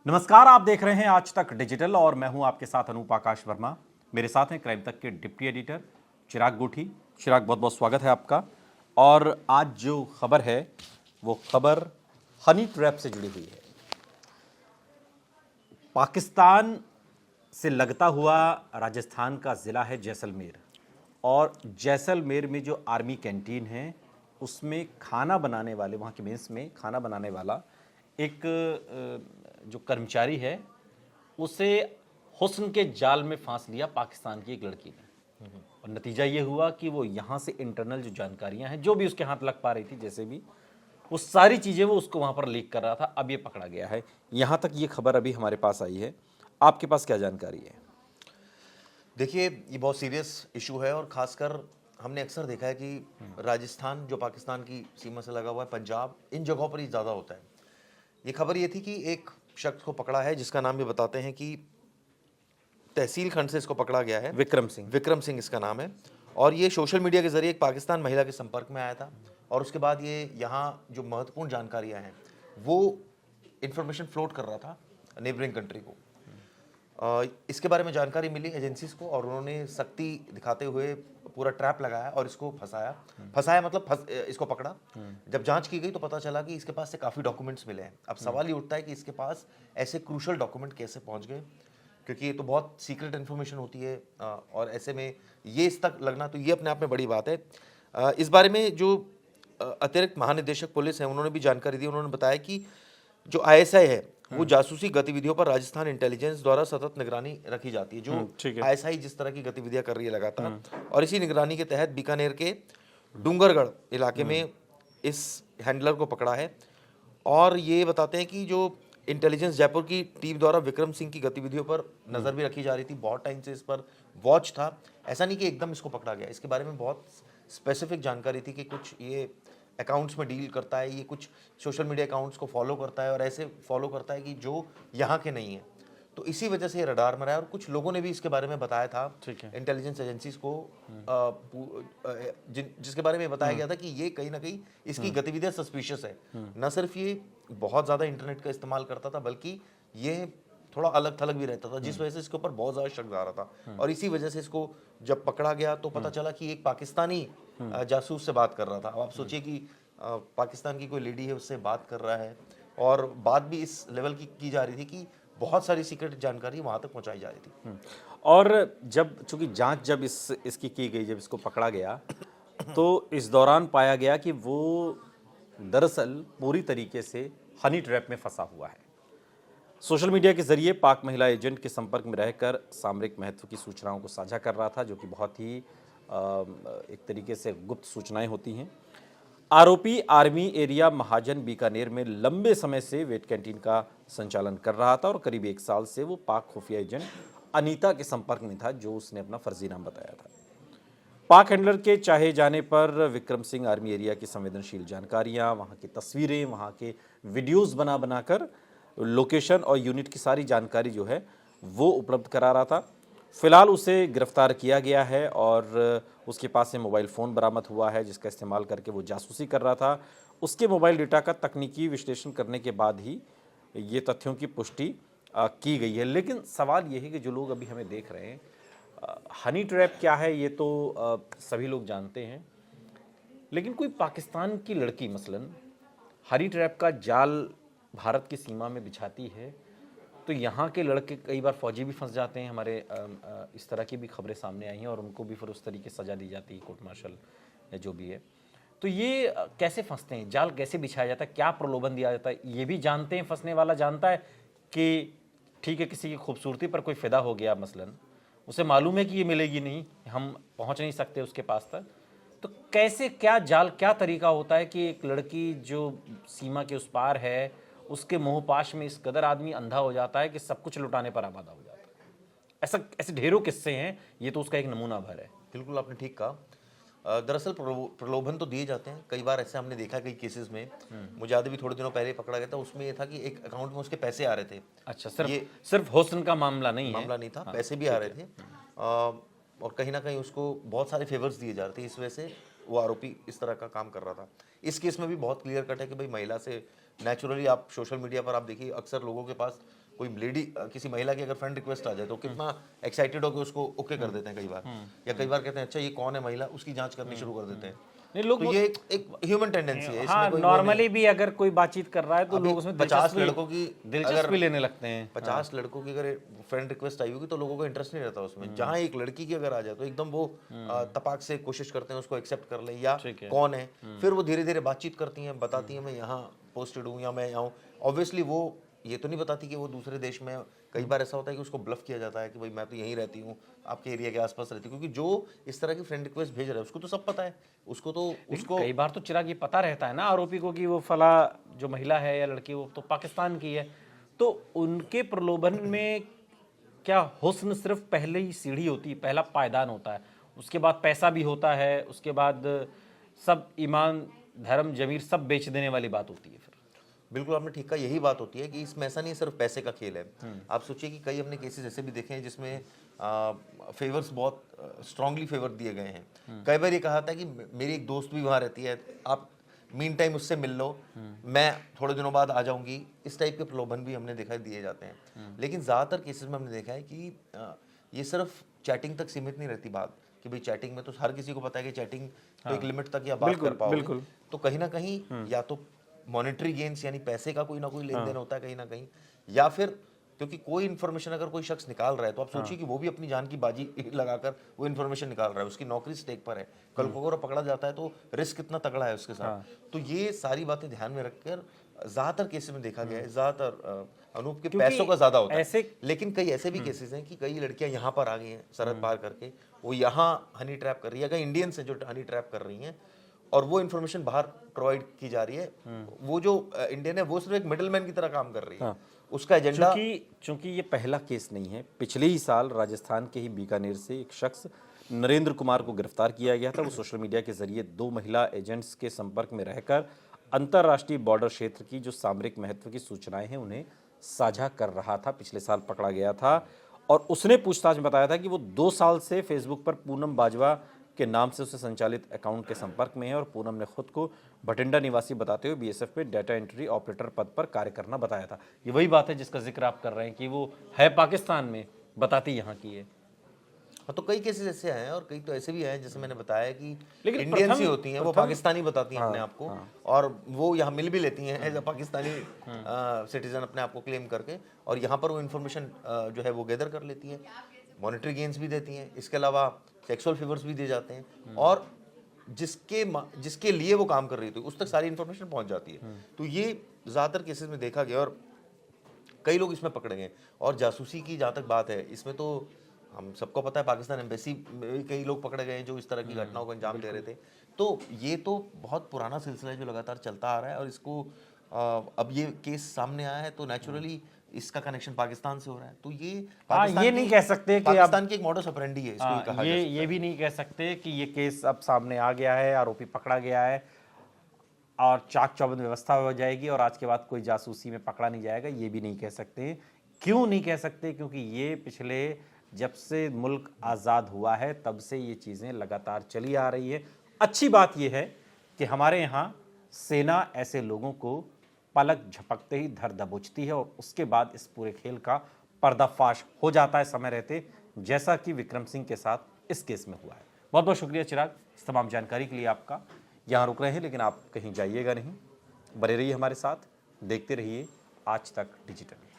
नमस्कार, आप देख रहे हैं आज तक डिजिटल और मैं हूं आपके साथ अनूप आकाश वर्मा। मेरे साथ हैं क्राइम तक के डिप्टी एडिटर चिराग गोठी। चिराग, बहुत बहुत स्वागत है आपका। और आज जो खबर है वो खबर हनी ट्रैप से जुड़ी हुई है। पाकिस्तान से लगता हुआ राजस्थान का ज़िला है जैसलमेर, और जैसलमेर में जो आर्मी कैंटीन है उसमें खाना बनाने वाले, वहाँ की मेस में खाना बनाने वाला एक जो कर्मचारी है उसे हुस्न के जाल में फांस लिया पाकिस्तान की एक लड़की ने। और नतीजा ये हुआ कि वो यहाँ से इंटरनल जो जानकारियाँ हैं, जो भी उसके हाथ लग पा रही थी, जैसे भी वो सारी चीज़ें वो उसको वहाँ पर लीक कर रहा था। अब ये पकड़ा गया है। यहाँ तक ये खबर अभी हमारे पास आई है। आपके पास क्या जानकारी है? देखिए, ये बहुत सीरियस इशू है और ख़ासकर हमने अक्सर देखा है कि राजस्थान जो पाकिस्तान की सीमा से लगा हुआ है, पंजाब, इन जगहों पर ही ज़्यादा होता है। ये खबर ये थी कि एक शख्स को पकड़ा है जिसका नाम ये बताते हैं कि तहसील खंड से इसको पकड़ा गया है। विक्रम सिंह इसका नाम है। और ये सोशल मीडिया के ज़रिए एक पाकिस्तान महिला के संपर्क में आया था और उसके बाद ये यहाँ जो महत्वपूर्ण जानकारियाँ हैं वो इन्फॉर्मेशन फ्लोट कर रहा था नेबरिंग कंट्री को। इसके बारे में जानकारी मिली एजेंसीज को और उन्होंने सख्ती दिखाते हुए पूरा ट्रैप लगाया और इसको फंसाया मतलब इसको पकड़ा। जब जांच की गई तो पता चला कि इसके पास से काफ़ी डॉक्यूमेंट्स मिले हैं। अब सवाल ये उठता है कि इसके पास ऐसे क्रूशल डॉक्यूमेंट कैसे पहुंच गए, क्योंकि ये तो बहुत सीक्रेट इन्फॉर्मेशन होती है और ऐसे में ये इस तक लगना तो ये अपने आप में बड़ी बात है। इस बारे में जो अतिरिक्त महानिदेशक पुलिस है उन्होंने भी जानकारी दी। उन्होंने बताया कि जो आईएसआई है वो जासूसी गतिविधियों पर राजस्थान इंटेलिजेंस द्वारा सतत निगरानी रखी जाती है। जो आईएसआई जिस तरह की गतिविधियां कर रही है लगातार, और इसी निगरानी के तहत बीकानेर के डूंगरगढ़ इलाके में इस हैंडलर को पकड़ा है। और ये बताते हैं कि जो इंटेलिजेंस जयपुर की टीम द्वारा विक्रम सिंह की गतिविधियों पर नज़र भी रखी जा रही थी। बहुत टाइम से इस पर वॉच था। ऐसा नहीं कि एकदम इसको पकड़ा गया। इसके बारे में बहुत स्पेसिफिक जानकारी थी कि कुछ ये अकाउंट्स में डील करता है, ये कुछ सोशल मीडिया अकाउंट्स को फॉलो करता है और ऐसे फॉलो करता है कि जो यहाँ के नहीं है। तो इसी वजह से ये रडार में रहा है। और कुछ लोगों ने भी इसके बारे में बताया था इंटेलिजेंस एजेंसीज को, जिसके बारे में बताया गया था कि ये कहीं ना कहीं इसकी गतिविधियां सस्पिशियस है। न सिर्फ ये बहुत ज़्यादा इंटरनेट का इस्तेमाल करता था बल्कि ये थोड़ा अलग थलग भी रहता था, जिस वजह से इसके ऊपर बहुत ज़्यादा शक आ रहा था। और इसी वजह से इसको जब पकड़ा गया तो पता चला कि एक पाकिस्तानी जासूस से बात कर रहा था। अब आप सोचिए कि पाकिस्तान की कोई लेडी है उससे बात कर रहा है और बात भी इस लेवल की जा रही थी कि बहुत सारी सीक्रेट जानकारी वहां तक पहुंचाई जा रही थी। और जब चूंकि जांच जब इसकी की गई, जब इसको पकड़ा गया तो इस दौरान पाया गया कि वो दरअसल पूरी तरीके से हनी ट्रैप में फंसा हुआ है। सोशल मीडिया के जरिए पाक महिला एजेंट के संपर्क में रहकर सामरिक महत्व की सूचनाओं को साझा कर रहा था, जो कि बहुत ही एक तरीके से गुप्त सूचनाएं होती हैं। आरोपी आर्मी एरिया महाजन बीकानेर में लंबे समय से वेट कैंटीन का संचालन कर रहा था और करीब 1 साल से वो पाक खुफिया एजेंट अनीता के संपर्क में था, जो उसने अपना फर्जी नाम बताया था। पाक हैंडलर के चाहे जाने पर विक्रम सिंह आर्मी एरिया की संवेदनशील जानकारियां, वहां की तस्वीरें, वहां के वीडियोस बनाकर लोकेशन और यूनिट की सारी जानकारी जो है वो उपलब्ध करा रहा था। फिलहाल उसे गिरफ्तार किया गया है और उसके पास से मोबाइल फ़ोन बरामद हुआ है, जिसका इस्तेमाल करके वो जासूसी कर रहा था। उसके मोबाइल डेटा का तकनीकी विश्लेषण करने के बाद ही ये तथ्यों की पुष्टि की गई है। लेकिन सवाल ये है कि जो लोग अभी हमें देख रहे हैं, हनी ट्रैप क्या है ये तो सभी लोग जानते हैं, लेकिन कोई पाकिस्तान की लड़की मसलन हनी ट्रैप का जाल भारत की सीमा में बिछाती है तो यहाँ के लड़के, कई बार फौजी भी फंस जाते हैं। हमारे इस तरह की भी खबरें सामने आई हैं और उनको भी फिर उस तरीके से सजा दी जाती है, कोर्ट मार्शल या जो भी है। तो ये कैसे फंसते हैं, जाल कैसे बिछाया जाता है, क्या प्रलोभन दिया जाता है, ये भी जानते हैं। फंसने वाला जानता है कि ठीक है, किसी की खूबसूरती पर कोई फ़िदा हो गया मसलन, उसे मालूम है कि ये मिलेगी नहीं, हम पहुँच नहीं सकते उसके पास तक। तो कैसे, क्या जाल, क्या तरीका होता है कि एक लड़की जो सीमा के उस पार है उसके मोहपाश में इस कदर आदमी अंधा हो जाता है कि सब कुछ लुटाने पर आमादा हो जाता है। ऐसे ढेरों किस्से हैं, ये तो उसका एक नमूना भर है। बिल्कुल आपने ठीक कहा। दरअसल प्रलोभन तो दिए जाते हैं। कई बार ऐसे हमने देखा कई केसेस में। मुझे याद भी थोड़े दिनों पहले पकड़ा गया था, उसमें ये था कि एक अकाउंट में उसके पैसे आ रहे थे। अच्छा, सिर्फ हुस्न का मामला नहीं था। हाँ, पैसे भी आ रहे थे और कहीं ना कहीं उसको बहुत सारे फेवर्स दिए जा रहे थे। इस वजह से वो आरोपी इस तरह का काम कर रहा था। इस केस में भी बहुत क्लियर कट है कि भाई महिला से नेचुरली, आप सोशल मीडिया पर आप देखिए अक्सर लोगों के पास कोई लेडी किसी महिला की अगर फ्रेंड रिक्वेस्ट आ जाए तो कितना एक्साइटेड होकर उसको ओके कर देते हैं कई बार, या कई बार कहते हैं अच्छा ये कौन है महिला, उसकी जांच करनी शुरू कर देते हैं। नहीं, लोग तो ये एक ह्यूमन टेंडेंसी है, हाँ, इसमें कोई नॉर्मली भी अगर कोई बातचीत कर रहा है तो अभी लोग उसमें 50 लड़कों की दिलचस्पी लेने लगते हैं। 50 लड़कों की अगर फ्रेंड रिक्वेस्ट आई होगी तो लोगों को इंटरेस्ट नहीं रहता उसमें। जहां एक लड़की की अगर आ जाए तो एकदम वो तपाक से कोशिश करते हैं उसको एक्सेप्ट कर ले, या कौन है, फिर वो धीरे धीरे बातचीत करती हैं, बताती हैं मैं यहाँ पोस्टेड हूँ या मैं यहाँ हूँ। ऑब्वियसली वो ये तो नहीं बताती कि वो दूसरे देश में। कई बार ऐसा होता है कि उसको ब्लफ किया जाता है कि भाई मैं तो यहीं रहती हूँ, आपके एरिया के आसपास रहती हूँ, क्योंकि जो इस तरह की फ्रेंड रिक्वेस्ट भेज रहा है उसको तो सब पता है, उसको कई बार तो चिराग ये पता रहता है ना आरोपी को कि वो फला जो महिला है या लड़की वो तो पाकिस्तान की है, तो उनके प्रलोभन में क्या हुस्न सिर्फ पहले ही सीढ़ी होती है, पहला पायदान होता है, उसके बाद पैसा भी होता है, उसके बाद सब ईमान धर्म जमीर सब बेच देने वाली बात होती है। फिर बिल्कुल आपने ठीक कहा, यही बात होती है कि इसमें ऐसा नहीं सिर्फ पैसे का खेल है। आप सोचिए कि कई हमने केसेस ऐसे भी देखे हैं जिसमें फेवर्स बहुत स्ट्रांगली फेवर दिए गए हैं। कई बार ये कहा था कि मेरी एक दोस्त भी वहाँ रहती है, आप मीन टाइम उससे मिल लो, मैं थोड़े दिनों बाद आ जाऊंगी, इस टाइप के प्रलोभन भी हमने देखा दिए जाते हैं। लेकिन ज़्यादातर केसेस में हमने देखा है कि ये सिर्फ चैटिंग तक सीमित नहीं रहती बात, कि भाई चैटिंग में तो हर किसी को पता है कि चैटिंग तो एक लिमिट तक या बात कर पाओगे, तो कहीं ना कहीं या तो मॉनेटरी गेन्स यानी पैसे का कोई ना कोई लेन देन होता है कहीं ना कहीं, या फिर क्योंकि कोई इन्फॉर्मेशन अगर कोई शख्स निकाल रहा है तो आप सोचिए कि वो भी अपनी जान की बाजी लगाकर वो इन्फॉर्मेशन निकाल रहा है, उसकी नौकरी स्टेक पर है, कल को अगर पकड़ा जाता है तो रिस्क कितना तगड़ा है उसके साथ। तो ये सारी बातें ध्यान में रखकर ज्यादातर केसेस में देखा गया है, ज्यादातर अनूप के पैसों का ज्यादा होता है। लेकिन कई ऐसे भी केसेस हैं कि कई लड़कियां यहाँ पर आ गई हैं सरहद पार करके, वो यहाँ हनी ट्रैप कर रही है, कई इंडियंस हैं जो हनी ट्रैप कर रही हैं और वो इन्फॉर्मेशन बाहर प्रोवाइड की जा रही है। वो जो इंडियन है वो सिर्फ एक मिडलमैन की तरह काम कर रही है। उसका एजेंडा, चूंकि ये पहला केस नहीं है, पिछले ही साल राजस्थान के ही बीकानेर से एक शख्स नरेंद्र कुमार को गिरफ्तार किया गया था। वो सोशल मीडिया के जरिए 2 महिला एजेंट्स के संपर्क में रहकर अंतर्राष्ट्रीय बॉर्डर क्षेत्र की जो सामरिक महत्व की सूचनाएं हैं उन्हें साझा कर रहा था। पिछले साल पकड़ा गया था और उसने पूछताछ में बताया था कि वो 2 साल से फेसबुक पर पूनम बाजवा के नाम से उसे संचालित अकाउंट के संपर्क में है और पूनम ने खुद को भटिंडा निवासी बताते हुए बीएसएफ में डेटा एंट्री ऑपरेटर पद पर कार्य करना बताया था। ये वही बात है जिसका जिक्र आप कर रहे हैं कि वो है पाकिस्तान में, बताती यहाँ की है। हाँ, तो कई केसेस ऐसे हैं और कई तो ऐसे भी हैं जैसे मैंने बताया कि इंडियंस ही होती हैं, वो पाकिस्तानी बताती हैं अपने आप को, और वो यहाँ मिल भी लेती हैं एज अ पाकिस्तानी सिटीजन अपने आप को क्लेम करके, और यहाँ पर वो इन्फॉर्मेशन जो है वो गैदर कर लेती हैं, मॉनेटरी गेन्स भी देती हैं, इसके अलावा सेक्सुअल फेवर्स भी दिए जाते हैं, और जिसके लिए वो काम कर रही थी उस तक सारी इन्फॉर्मेशन पहुंच जाती है। तो ये ज़्यादातर केसेस में देखा गया और कई लोग इसमें पकड़े गए। और जासूसी की जहाँ तक बात है, इसमें तो हम सबको पता है पाकिस्तान एम्बेसी में भी कई लोग पकड़े गए हैं जो इस तरह की घटनाओं को अंजाम दे रहे थे। तो ये तो बहुत पुराना सिलसिला है जो लगातार चलता आ रहा है, और इसको अब ये केस सामने आया है तो नेचुरली इसका कनेक्शन पाकिस्तान से हो रहा है। तो ये ये नहीं कह सकते कि पाकिस्तान की एक मॉडस ऑपरेंडी है, इसको ही कहा ये भी नहीं कह सकते कि ये केस अब सामने आ गया है, आरोपी पकड़ा गया है और चाक चौबंद व्यवस्था हो जाएगी और आज के बाद कोई जासूसी में पकड़ा नहीं जाएगा। ये भी नहीं कह सकते। क्यों नहीं कह सकते? क्योंकि ये पिछले जब से मुल्क आज़ाद हुआ है तब से ये चीज़ें लगातार चली आ रही है। अच्छी बात यह है कि हमारे यहाँ सेना ऐसे लोगों को पलक झपकते ही धर दबोचती है और उसके बाद इस पूरे खेल का पर्दाफाश हो जाता है समय रहते, जैसा कि विक्रम सिंह के साथ इस केस में हुआ है। बहुत बहुत शुक्रिया चिराग, इस तमाम जानकारी के लिए आपका। यहाँ रुक रहे हैं लेकिन आप कहीं जाइएगा नहीं, बने रहिए हमारे साथ, देखते रहिए आज तक डिजिटल।